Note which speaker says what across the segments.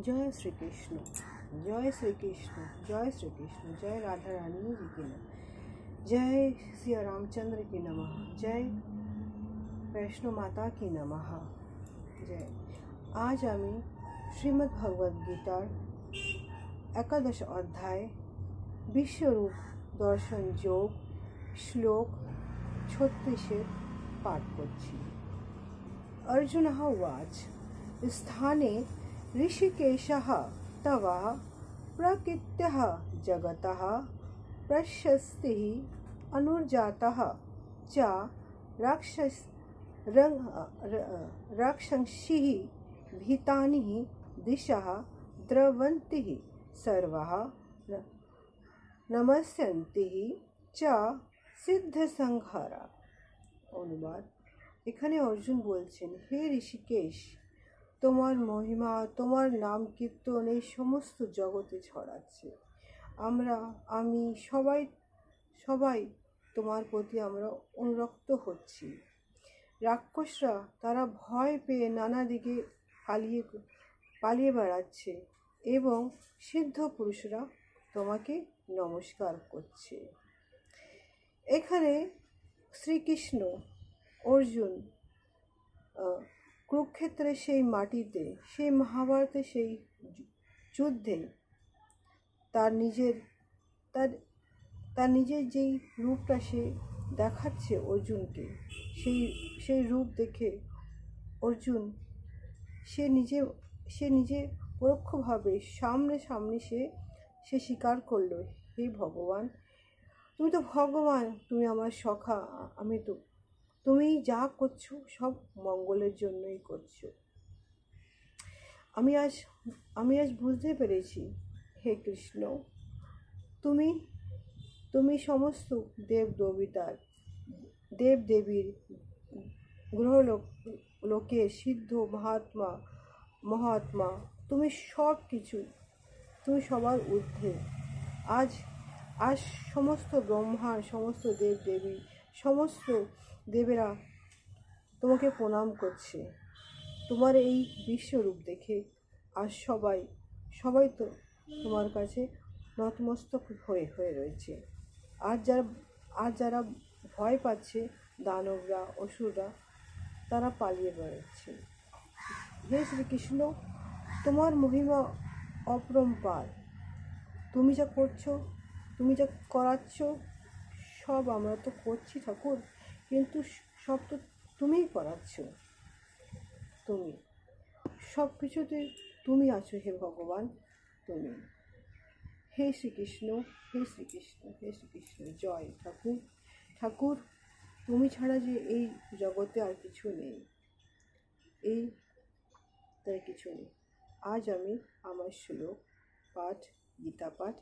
Speaker 1: जय श्री कृष्ण, जय श्री कृष्ण, जय श्री कृष्ण। जय राधा रानी जी की नमः, जय सिया रामचंद्र की नमः, जय वैष्णो माता की नमः, जय। आज आमी श्रीमद् भगवद गीतार एकादश अध्याय विश्वरूप दर्शन योग श्लोक 36 पाठ करछि। अर्जुनः उवाच स्थाने ऋषिकेशः तव प्रकृत्यः जगतः प्रशस्तिः अनुर्जातः च राक्षसीः भीतानि दिशः द्रवन्ति सर्वः नमस्यन्ति च सिद्धसंहारा। অনুবাদ। এখানে অর্জুন বলছেন, হে ঋষিকেশ, তোমার মহিমা, তোমার নাম কীর্তন এই সমস্ত জগতে ছড়াচ্ছে। আমি সবাই তোমার প্রতি আমরা অনুরক্ত হচ্ছি। রাক্ষসরা তারা ভয় পেয়ে নানা দিকে পালিয়ে বেড়াচ্ছে এবং সিদ্ধ পুরুষরা তোমাকে নমস্কার করছে। এখানে শ্রীকৃষ্ণ অর্জুন কুরুক্ষেত্রের সেই মাটিতে, সেই মহাভারতের সেই যুদ্ধে তার নিজের যেই রূপটা সে দেখাচ্ছে অর্জুনকে, সেই রূপ দেখে অর্জুন সে নিজে পরোক্ষভাবে সামনে সে স্বীকার করলো, হে ভগবান, তুমি তো ভগবান, তুমি আমার সখা, তুমি যা করছো সব মঙ্গলের জন্যই করছো। আমি আজ বুঝতে পেরেছি, হে কৃষ্ণ, তুমি সমস্ত দেবদেবীর গ্রহলোকের সিদ্ধ মহাত্মা, তুমি সব কিছু, তুমি সবার ঊর্ধ্বে। আজ সমস্ত ব্রহ্মার, সমস্ত দেবদেবী, সমস্ত দেবেরা তোমাকে প্রণাম করছে তোমার এই বিশ্বরূপ দেখে। আর সবাই তো তোমার কাছে নতমস্তক হয়ে রয়েছে। আর যারা ভয় পাচ্ছে, দানবরা, অসুররা, তারা পালিয়ে বেড়াচ্ছে। হে শ্রীকৃষ্ণ, তোমার মহিমা অপরম্পার। তুমি যা করছো, তুমি যা করাচ্ছ, সব আমরা তো করছি ঠাকুর, কিন্তু সব তো তুমিই করাচ্ছ। তুমি সব কিছুতে তুমি আছো, হে ভগবান, তুমি। হে শ্রীকৃষ্ণ, হে শ্রীকৃষ্ণ, হে শ্রীকৃষ্ণ। জয় ঠাকুর, তুমি ছাড়া যে এই জগতে আর কিছু নেই, তাই কিছু নেই। আজ আমি আমার শ্লোক পাঠ, গীতা পাঠ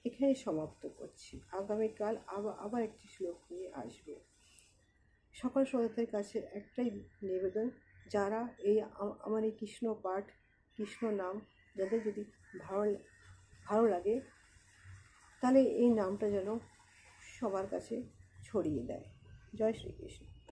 Speaker 1: এখানেই সমাপ্ত করছি। আগামীকাল আবার একটি শ্লোক নিয়ে আসবো। সকল শ্রোতাদের কাছে একটাই নিবেদন, যারা আমার এই কৃষ্ণ পাঠ, কৃষ্ণ নাম যাদের যদি ভালো লাগে, তাহলে এই নামটা যেন সবার কাছে ছড়িয়ে দেয়। জয় শ্রীকৃষ্ণ।